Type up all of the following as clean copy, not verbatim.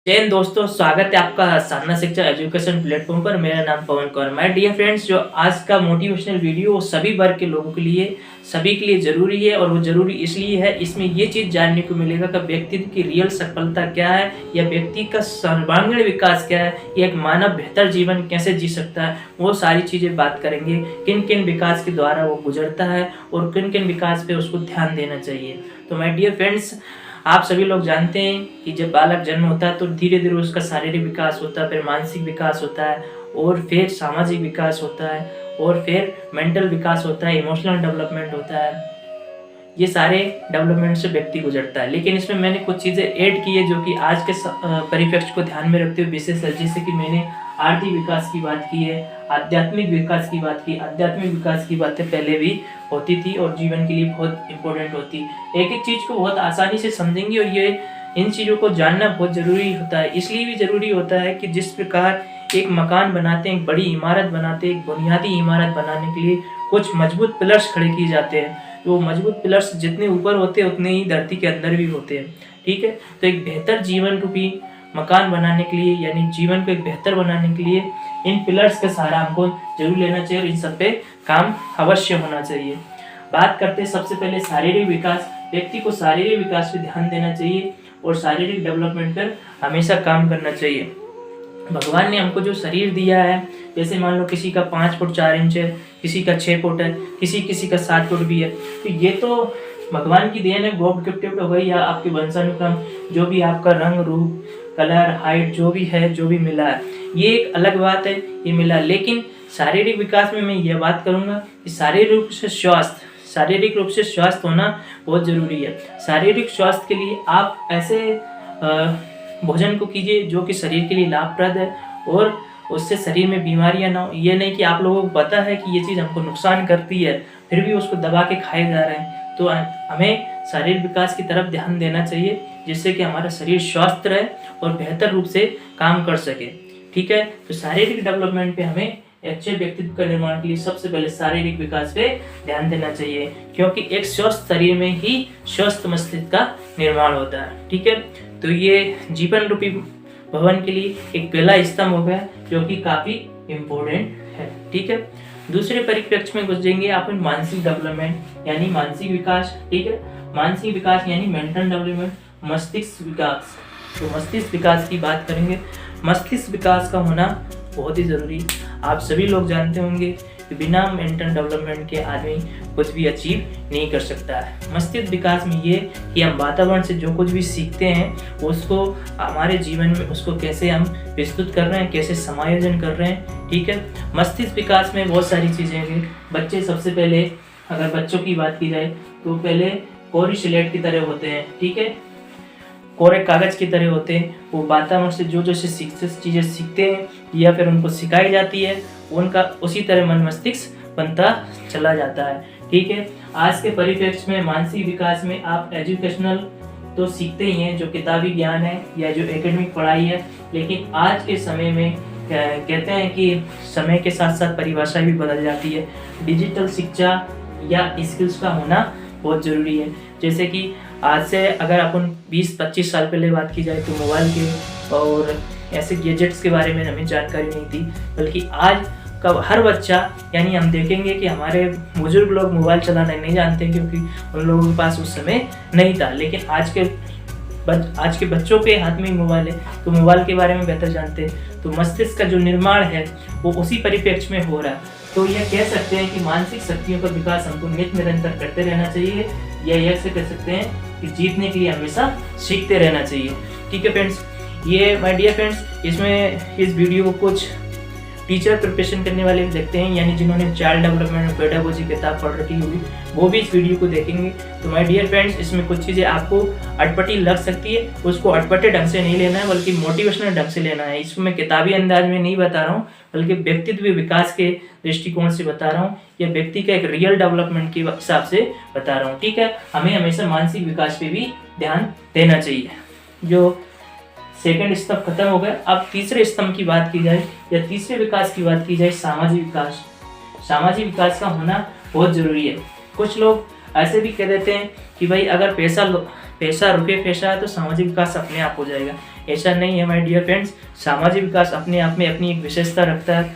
जैन दोस्तों, स्वागत है आपका साधना शिक्षा एजुकेशन प्लेटफॉर्म पर। मेरा नाम पवन कौर। माय डियर फ्रेंड्स, जो आज का मोटिवेशनल वीडियो वो सभी वर्ग के लोगों के लिए, सभी के लिए ज़रूरी है। और वो ज़रूरी इसलिए है, इसमें ये चीज़ जानने को मिलेगा कि व्यक्तित्व की रियल सफलता क्या है, या व्यक्ति का सर्वांगीण विकास क्या है, या एक मानव बेहतर जीवन कैसे जी सकता है। वो सारी चीज़ें बात करेंगे, किन किन विकास के द्वारा वो गुजरता है और किन किन विकास पे उसको ध्यान देना चाहिए। तो माय डियर फ्रेंड्स, आप सभी लोग जानते हैं कि जब बालक जन्म होता है तो धीरे धीरे उसका शारीरिक विकास होता है, फिर मानसिक विकास होता है, और फिर सामाजिक विकास होता है, और फिर मेंटल विकास होता है, इमोशनल डेवलपमेंट होता है। ये सारे डेवलपमेंट से व्यक्ति गुजरता है। लेकिन इसमें मैंने कुछ चीज़ें ऐड की है जो कि आज के परिप्रेक्ष्य को ध्यान में रखते हुए विशेष है। जैसे कि मैंने आर्थिक विकास की बात की है, आध्यात्मिक विकास की बात की। आध्यात्मिक विकास की बातें पहले भी होती थी और जीवन के लिए बहुत इंपॉर्टेंट होती। एक एक चीज़ को बहुत आसानी से समझेंगे, और ये इन चीज़ों को जानना बहुत ज़रूरी होता है। इसलिए भी ज़रूरी होता है कि जिस प्रकार एक मकान बनाते हैं, एक बड़ी इमारत बनाते हैं, एक बुनियादी इमारत बनाने के लिए कुछ मजबूत पिलर्स खड़े किए जाते हैं। तो मजबूत पिलर्स जितने ऊपर होते हैं उतने ही धरती के अंदर भी होते हैं। ठीक है, तो एक बेहतर जीवन रूपी मकान बनाने के लिए, यानी जीवन को एक बेहतर बनाने के लिए इन पिलर्स का सहारा हमको जरूर लेना चाहिए, और इन सब पे काम अवश्य होना चाहिए। बात करते हैं सबसे पहले शारीरिक विकास। व्यक्ति को शारीरिक विकास पे ध्यान देना चाहिए और शारीरिक डेवलपमेंट पर हमेशा काम करना चाहिए। भगवान ने हमको जो शरीर दिया है, जैसे मान लो किसी का 5 फुट 4 इंच है, किसी का 6 फुट है, किसी का 7 फुट भी है, तो ये तो भगवान की देन है, गॉड गिफ्टेड हो गई, या आपके वंशानुक्रम जो भी आपका रंग रूप कलर हाइट जो भी है, जो भी मिला है, ये एक अलग बात है, ये मिला। लेकिन शारीरिक विकास में मैं ये बात करूँगा कि शारीरिक रूप से स्वस्थ होना बहुत ज़रूरी है। शारीरिक स्वास्थ्य के लिए आप ऐसे भोजन को कीजिए जो कि शरीर के लिए लाभप्रद है, और उससे शरीर में बीमारियां ना हो। ये नहीं कि आप लोगों को पता है कि ये चीज़ हमको नुकसान करती है, फिर भी उसको दबा के खाए जा रहे हैं। तो हमें शारीरिक विकास की तरफ ध्यान देना चाहिए, जिससे कि हमारा शरीर स्वस्थ रहे और बेहतर रूप से काम कर सके। ठीक है, तो शारीरिक डेवलपमेंट पे हमें अच्छे व्यक्तित्व का निर्माण के लिए सबसे पहले शारीरिक विकास पे ध्यान देना चाहिए, क्योंकि एक स्वस्थ शरीर में ही स्वस्थ मस्तिष्क का निर्माण होता है। ठीक है, तो ये जीवन रूपी भवन के लिए एक पहला स्तंभ हो गया, जो कि काफी इम्पोर्टेंट है। ठीक है, दूसरे परिप्रेक्ष्य में गुजरेंगे अपन मानसिक डेवलपमेंट यानी मानसिक विकास। ठीक है, मानसिक विकास यानी मेंटल डेवलपमेंट, मस्तिष्क विकास। तो मस्तिष्क विकास की बात करेंगे। मस्तिष्क विकास का होना बहुत ही जरूरी। आप सभी लोग जानते होंगे कि बिना मेंटल डेवलपमेंट के आदमी कुछ भी अचीव नहीं कर सकता है। मस्तिष्क विकास में ये कि हम वातावरण से जो कुछ भी सीखते हैं उसको हमारे जीवन में उसको कैसे हम विस्तृत कर रहे हैं, कैसे समायोजन कर रहे हैं। ठीक है, मस्तिष्क विकास में बहुत सारी चीज़ें हैं। बच्चे सबसे पहले, अगर बच्चों की बात की जाए तो पहले कोरी स्लेट की तरह होते हैं। ठीक है, कोरे कागज की तरह होते हैं। वो वातावरण से जो चीज़ें सीखते हैं या फिर उनको सिखाई जाती है, उनका उसी तरह मन मस्तिष्क बनता चला जाता है। ठीक है, आज के परिप्रेक्ष्य में मानसिक विकास में आप एजुकेशनल तो सीखते ही हैं, जो किताबी ज्ञान है या जो एकेडमिक पढ़ाई है, लेकिन आज के समय में कहते हैं कि समय के साथ साथ परिभाषा भी बदल जाती है। डिजिटल शिक्षा या स्किल्स का होना बहुत ज़रूरी है। जैसे कि आज से अगर अपन 20-25 साल पहले बात की जाए तो मोबाइल के और ऐसे गैजेट्स के बारे में हमें जानकारी नहीं थी, बल्कि आज का हर बच्चा, यानी हम देखेंगे कि हमारे बुजुर्ग लोग मोबाइल चलाना नहीं जानते क्योंकि उन लोगों के पास उस समय नहीं था। लेकिन आज के बच्चों के हाथ में मोबाइल है, तो मोबाइल के बारे में बेहतर जानते हैं। तो मस्तिष्क का जो निर्माण है वो उसी परिप्रेक्ष्य में हो रहा है। तो यह कह सकते हैं कि मानसिक शक्तियों का विकास हमको निरंतर करते रहना चाहिए, या यह से कह सकते हैं कि जीतने के लिए हमेशा सीखते रहना चाहिए। ठीक है फ्रेंड्स, ये माय डियर फ्रेंड्स, इसमें इस वीडियो को कुछ टीचर प्रिपरेशन करने वाले भी देखते हैं, यानी जिन्होंने चाइल्ड डेवलपमेंट और पेडागोजी किताब पढ़ रखी होगी वो भी इस वीडियो को देखेंगे। तो माय डियर फ्रेंड्स, इसमें कुछ चीज़ें आपको अटपटी लग सकती है, उसको अटपटे ढंग से नहीं लेना है, बल्कि मोटिवेशनल ढंग से लेना है। इसको मैं किताबी अंदाज में नहीं बता रहा हूँ, बल्कि व्यक्तित्व विकास के दृष्टिकोण से बता रहा हूँ, या व्यक्ति का एक रियल डेवलपमेंट के हिसाब से बता रहा हूँ। ठीक है, हमें हमेशा मानसिक विकास पे भी ध्यान देना चाहिए। जो सेकंड स्तंभ खत्म हो गया, अब तीसरे स्तंभ की बात की जाए या तीसरे विकास की बात की जाए, सामाजिक विकास। सामाजिक विकास का होना बहुत जरूरी है। कुछ लोग ऐसे भी कह देते हैं कि भाई अगर पैसा रुपये पैसा है तो सामाजिक विकास अपने आप हो जाएगा। ऐसा नहीं है माय डियर फ्रेंड्स। सामाजिक विकास अपने आप में अपनी एक विशेषता रखता है।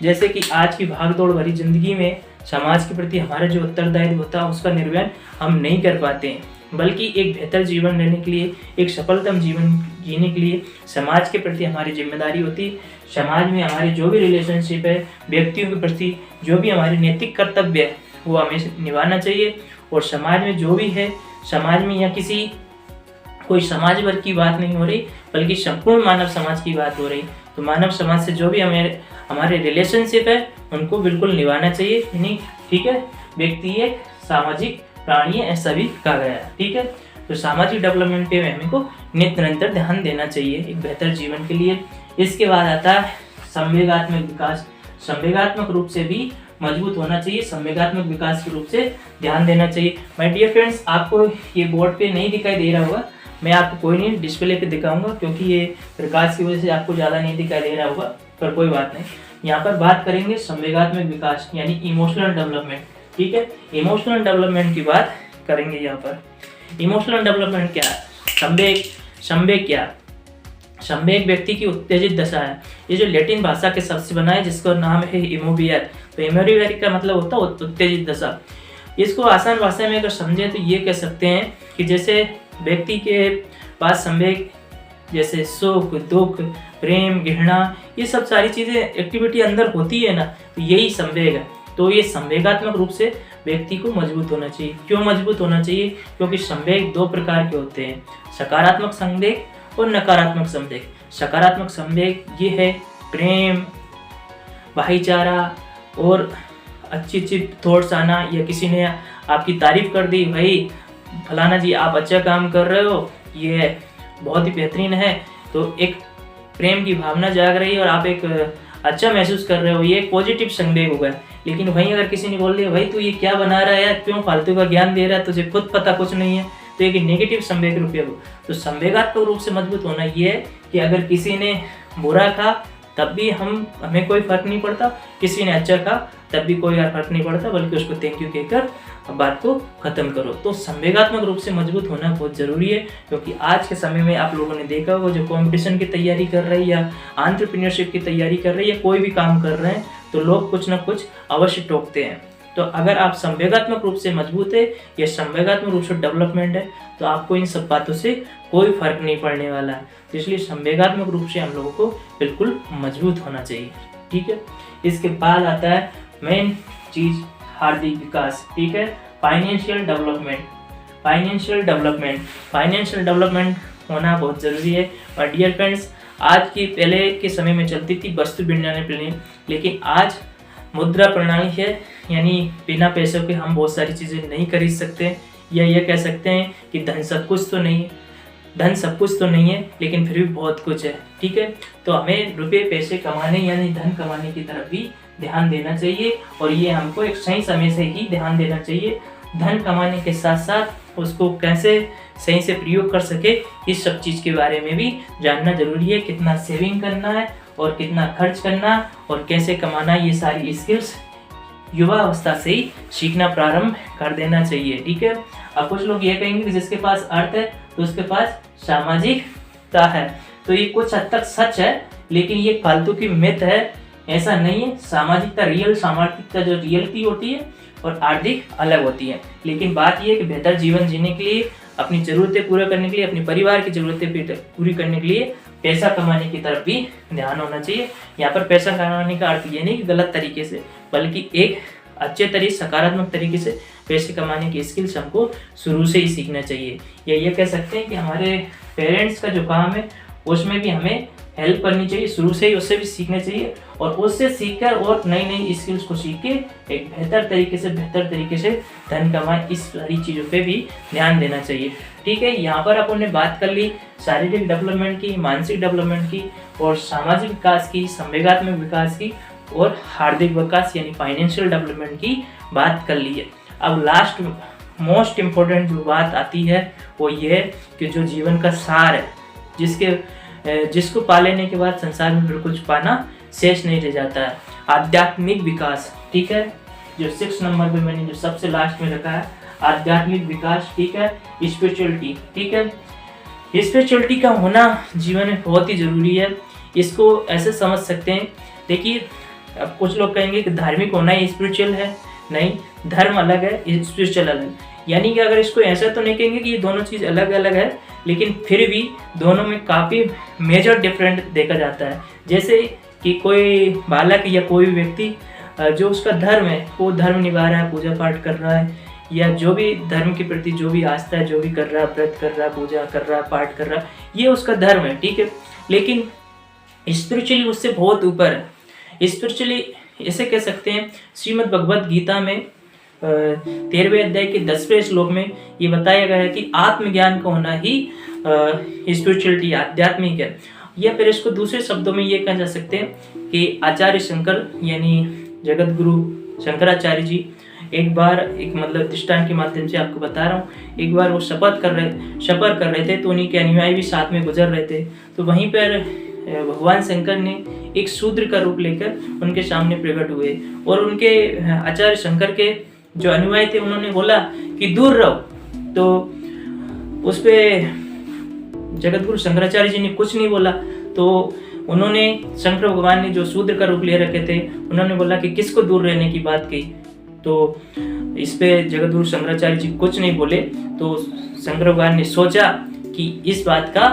जैसे कि आज की भागदौड़ भरी जिंदगी में समाज के प्रति हमारा जो उत्तरदायित्व होता है उसका निर्वहन हम नहीं कर पाते हैं, बल्कि एक बेहतर जीवन लेने के लिए, एक सफलतम जीवन जीने के लिए समाज के प्रति हमारी जिम्मेदारी होती है। समाज में हमारी जो भी रिलेशनशिप है, व्यक्तियों के प्रति जो भी हमारे नैतिक कर्तव्य है वो हमें निभाना चाहिए। और समाज में जो भी है, समाज में या किसी कोई समाज वर्ग की बात नहीं हो रही, बल्कि संपूर्ण मानव समाज की बात हो रही। तो मानव समाज से जो भी हमारे रिलेशनशिप है उनको बिल्कुल निभाना चाहिए। यानी ठीक है, व्यक्ति एक सामाजिक प्राणी है, ऐसा भी कहा गया है। ठीक है, तो सामाजिक डेवलपमेंट पे हमें को नित्य निरंतर ध्यान देना चाहिए एक बेहतर जीवन के लिए। इसके बाद आता है संवेगात्मक विकास। संवेगात्मक रूप से भी मजबूत होना चाहिए, संवेगात्मक विकास के रूप से ध्यान देना चाहिए। माय डियर फ्रेंड्स, आपको ये बोर्ड पे नहीं दिखाई दे रहा होगा, मैं आपको कोई नहीं डिस्प्ले पे दिखाऊंगा, क्योंकि ये प्रकाश की वजह से आपको ज़्यादा नहीं दिखाई दे रहा होगा, पर कोई बात नहीं। यहाँ पर बात करेंगे संवेगात्मक विकास यानी इमोशनल डेवलपमेंट। ठीक है, इमोशनल डेवलपमेंट की बात करेंगे। यहाँ पर इमोशनल डेवलपमेंट क्या है? संवेग क्या? संवेग व्यक्ति की उत्तेजित दशा है। ये जो लैटिन भाषा के शब्द से बना है, जिसका नाम है इमोबियर। तो इमोबियर का मतलब होता है उत्तेजित दशा। इसको आसान भाषा में अगर समझें तो ये कह सकते हैं कि जैसे व्यक्ति के पास संवेग, जैसे सुख, दुख, प्रेम, घृणा, ये सब सारी चीज़ें एक्टिविटी अंदर होती है ना, तो यही संवेग है। तो ये संवेगात्मक रूप से व्यक्ति को मजबूत होना चाहिए। क्यों मजबूत होना चाहिए? क्योंकि संवेग दो प्रकार के होते हैं, सकारात्मक संवेग और नकारात्मक संवेग। सकारात्मक संवेग ये है प्रेम, भाईचारा और अच्छी थॉट्स आना, या किसी ने आपकी तारीफ कर दी, भाई फलाना जी आप अच्छा काम कर रहे हो, ये बहुत ही बेहतरीन है, तो एक प्रेम की भावना जाग रही है और आप एक अच्छा महसूस कर रहे हो, ये एक पॉजिटिव संवेग होगा। लेकिन वहीं अगर किसी ने बोल दिया भाई तू ये क्या बना रहा है यार, क्यों फालतू का ज्ञान दे रहा है, तुझे खुद पता कुछ नहीं है, तो एक नेगेटिव संवेग रूप है वो। तो संवेगात्मक रूप से मजबूत होना ये है कि अगर किसी ने बुरा कहा तब भी हमें कोई फर्क नहीं पड़ता, किसी ने अच्छा कहा तब भी कोई फर्क नहीं पड़ता, बल्कि उसको थैंक यू कहकर बात को खत्म करो। तो संवेगात्मक रूप से मजबूत होना बहुत ज़रूरी है, क्योंकि आज के समय में आप लोगों ने देखा होगा जो कंपटीशन की तैयारी कर रहे हैं या एंटरप्रेन्योरशिप की तैयारी कर रहे हैं या कोई भी काम कर रहे हैं, तो लोग कुछ ना कुछ अवश्य टोकते हैं। तो अगर आप संवेगात्मक रूप से मजबूत है या संवेगात्मक रूप से डेवलपमेंट है, तो आपको इन सब बातों से कोई फर्क नहीं पड़ने वाला है। तो इसलिए संवेगात्मक रूप से हम लोगों को बिल्कुल मजबूत होना चाहिए। ठीक है, इसके बाद आता है मेन चीज, हार्दिक विकास। ठीक है, फाइनेंशियल डेवलपमेंट। फाइनेंशियल डेवलपमेंट होना बहुत ज़रूरी है। और डियर फ्रेंड्स, आज की पहले के समय में चलती थी वस्तु विनिमय प्रणाली, लेकिन आज मुद्रा प्रणाली है, यानी बिना पैसों के हम बहुत सारी चीज़ें नहीं खरीद सकते, या ये कह सकते हैं कि धन सब कुछ तो नहीं है, लेकिन फिर भी बहुत कुछ है। ठीक है, तो हमें रुपये पैसे कमाने यानी धन कमाने की तरफ भी ध्यान देना चाहिए, और ये हमको एक सही समय से ही ध्यान देना चाहिए। धन कमाने के साथ साथ उसको कैसे सही से प्रयोग कर सके, इस सब चीज़ के बारे में भी जानना जरूरी है। कितना सेविंग करना है और कितना खर्च करना और कैसे कमाना, ये सारी स्किल्स युवा अवस्था से ही सीखना प्रारंभ कर देना चाहिए। ठीक है, अब कुछ लोग ये कहेंगे कि जिसके पास अर्थ है तो उसके पास सामाजिकता है, तो ये कुछ हद तक सच है, लेकिन ये फालतू की मिथ है, ऐसा नहीं है। सामाजिकता जो रियलिटी होती है और आर्थिक अलग होती है। लेकिन बात यह है कि बेहतर जीवन जीने के लिए, अपनी ज़रूरतें पूरा करने के लिए, अपने परिवार की ज़रूरतें पूरी करने के लिए पैसा कमाने की तरफ भी ध्यान होना चाहिए। यहाँ पर पैसा कमाने का अर्थ ये नहीं कि गलत तरीके से, बल्कि एक अच्छे तरीके, सकारात्मक तरीके से पैसे कमाने की स्किल्स हमको शुरू से ही सीखना चाहिए। या ये कह सकते हैं कि हमारे पेरेंट्स का जो काम है उसमें भी हमें हेल्प करनी चाहिए, शुरू से ही उससे भी सीखना चाहिए, और उससे सीखकर और नई नई स्किल्स को सीख के एक बेहतर तरीके से धन कमाएं, इस सारी चीज़ों पे भी ध्यान देना चाहिए। ठीक है, यहाँ पर अपन ने बात कर ली शारीरिक डेवलपमेंट की, मानसिक डेवलपमेंट की, और सामाजिक विकास की, संवेगात्मक विकास की, और हार्दिक विकास यानी फाइनेंशियल डेवलपमेंट की बात कर ली है। अब लास्ट मोस्ट इम्पोर्टेंट जो बात आती है वो ये है कि जो जीवन का सार है, जिसको पा लेने के बाद संसार में फिर कुछ पाना शेष नहीं रह जाता है, आध्यात्मिक विकास। ठीक है, जो 6 नंबर पे मैंने जो सबसे लास्ट में रखा है, आध्यात्मिक विकास। ठीक है, स्पिरिचुअलिटी। ठीक है, स्पिरिचुअलिटी का होना जीवन में बहुत ही ज़रूरी है। इसको ऐसे समझ सकते हैं, देखिए अब कुछ लोग कहेंगे कि धार्मिक होना ही स्पिरिचुअल है। नहीं, धर्म अलग है, स्पिरिचुअल अलग। यानी कि अगर इसको ऐसा तो नहीं कहेंगे कि ये दोनों चीज़ अलग अलग है, लेकिन फिर भी दोनों में काफ़ी मेजर डिफरेंट देखा जाता है। जैसे कि कोई बालक या कोई व्यक्ति जो उसका धर्म है वो धर्म निभा रहा है, पूजा पाठ कर रहा है, या जो भी धर्म के प्रति जो भी आस्था है, जो भी कर रहा है, व्रत कर रहा है, पूजा कर रहा है, पाठ कर रहा है, ये उसका धर्म है, ठीक है। लेकिन स्पिरिचुअली उससे बहुत ऊपर है। स्पिरिचुअली ऐसे कह सकते हैं, श्रीमद् भगवद गीता में 13वें अध्याय के 10वें श्लोक में ये बताया गया है कि आत्मज्ञान का होना ही स्पिरिचुअलिटी आध्यात्मिक है। या फिर इसको दूसरे शब्दों में ये कहा जा सकते हैं कि आचार्य शंकर यानी जगत गुरु शंकराचार्य जी एक बार एक मतलब दृष्टांत के माध्यम से आपको बता रहा हूँ, एक बार वो सफर कर रहे थे, तो उन्हीं के अनुयायी भी साथ में गुजर रहे थे। तो वहीं पर भगवान शंकर ने एक शूद्र का रूप लेकर उनके सामने प्रकट हुए, और उनके आचार्य शंकर के जो अनुयायी थे उन्होंने बोला कि दूर रहो। तो उस पे जगत गुरु शंकराचार्य जी ने कुछ नहीं बोला। तो उन्होंने शंकर भगवान ने जो शूद्र का रूप ले रखे थे, उन्होंने बोला कि किसको दूर रहने की बात कही। तो इस पे जगत गुरु शंकराचार्य जी कुछ नहीं बोले। तो शंकर भगवान ने सोचा कि इस बात का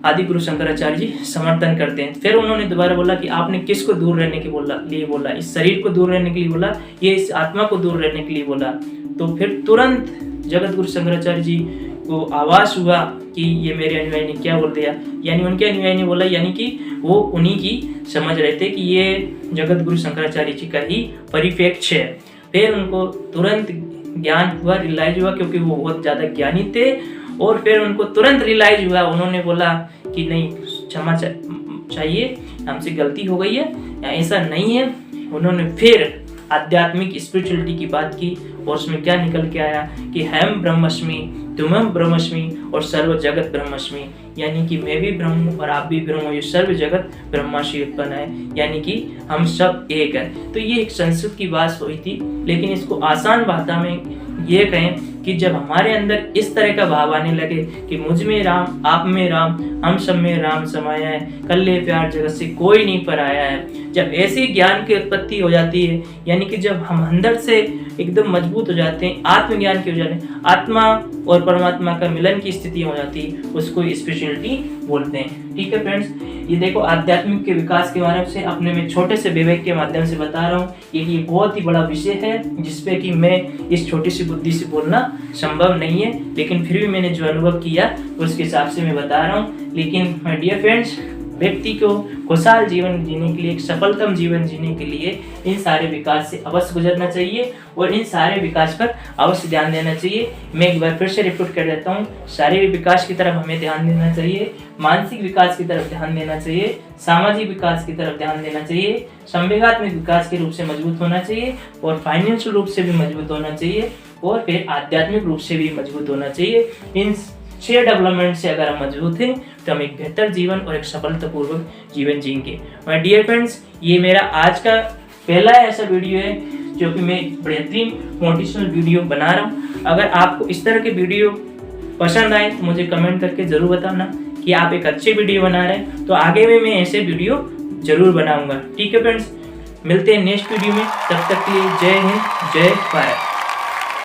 आदि गुरु शंकराचार्य जी समर्थन करते हैं। फिर उन्होंने दोबारा बोला कि आपने किसको दूर रहने के लिए बोला, इस शरीर को दूर रहने के लिए बोला, ये इस आत्मा को दूर रहने के लिए बोला। तो फिर तुरंत जगत गुरु शंकराचार्य जी को आवाज हुआ कि ये मेरे अनुयायी ने क्या बोल दिया। यानी उनके अनुयायी ने बोला, यानी कि वो उन्हीं की समझ रहे थे कि ये जगत गुरु शंकराचार्य जी का ही परिप्रेक्ष्य है। फिर उनको तुरंत ज्ञान हुआ, रियलाइज हुआ, क्योंकि वो बहुत ज़्यादा ज्ञानी थे। और फिर उनको तुरंत रियलाइज हुआ, उन्होंने बोला कि नहीं, क्षमा चाहिए, हमसे गलती हो गई है, ऐसा नहीं है। उन्होंने फिर आध्यात्मिक स्पिरिचुअलिटी की बात की, और उसमें क्या निकल के आया कि हम ब्रह्मस्मि, तुम ब्रह्मस्मि और सर्व जगत ब्रह्मस्मि। यानी कि मैं भी ब्रह्म हूँ और आप भी ब्रह्म हो, ये सर्व जगत ब्रह्मा से उत्पन्न है, यानी कि हम सब एक है। तो ये एक संस्कृत की बात हुई थी, लेकिन इसको आसान भाषा में ये कहें कि जब हमारे अंदर इस तरह का भाव आने लगे कि मुझ में राम, आप में राम, हम सब में राम समाया है, कल्ले प्यार जगत से कोई नहीं पराया है, जब ऐसे ज्ञान की उत्पत्ति हो जाती है, यानी कि जब हम अंदर से एकदम मजबूत हो जाते हैं, आत्मज्ञान की हो जाते हैं, आत्मा और परमात्मा का मिलन की स्थिति हो जाती है, उसको स्पिरिचुअलिटी बोलते हैं। ठीक है फ्रेंड्स, ये देखो आध्यात्मिक के विकास के बारे से अपने में छोटे से विवेक के माध्यम से बता रहा हूँ। ये बहुत ही बड़ा विषय है जिसपे कि मैं इस छोटी सी बुद्धि से बोलना संभव नहीं है, लेकिन फिर भी मैंने जो अनुभव किया उसके हिसाब से मैं बता रहा हूँ। लेकिन माय डियर फ्रेंड्स, व्यक्ति को खुशहाल जीवन जीने के लिए, एक सफलतम जीवन जीने के लिए इन सारे विकास से अवश्य गुजरना चाहिए और इन सारे विकास पर अवश्य ध्यान देना चाहिए। मैं एक बार फिर से रिपीट कर देता हूँ, शारीरिक विकास की तरफ हमें ध्यान देना चाहिए, मानसिक विकास की तरफ ध्यान देना चाहिए, सामाजिक विकास की तरफ ध्यान देना चाहिए, संवेगात्मक विकास के रूप से मजबूत होना चाहिए और फाइनेंशियल रूप से भी मजबूत होना चाहिए और फिर आध्यात्मिक रूप से भी मजबूत होना चाहिए। इन 6 डेवलपमेंट से अगर हम मजबूत हैं तो हम एक बेहतर जीवन और एक सफलतापूर्वक जीवन जिएंगे। माय डियर फ्रेंड्स, ये मेरा आज का पहला ऐसा वीडियो है जो कि मैं बेहतरीन मोटिवेशनल वीडियो बना रहा हूँ। अगर आपको इस तरह के वीडियो पसंद आए तो मुझे कमेंट करके ज़रूर बताना कि आप एक अच्छे वीडियो बना रहे हैं, तो आगे में मैं ऐसे वीडियो ज़रूर बनाऊँगा। ठीक है फ्रेंड्स, मिलते हैं नेक्स्ट वीडियो में, तब तक के लिए जय हिंद, जय भारत।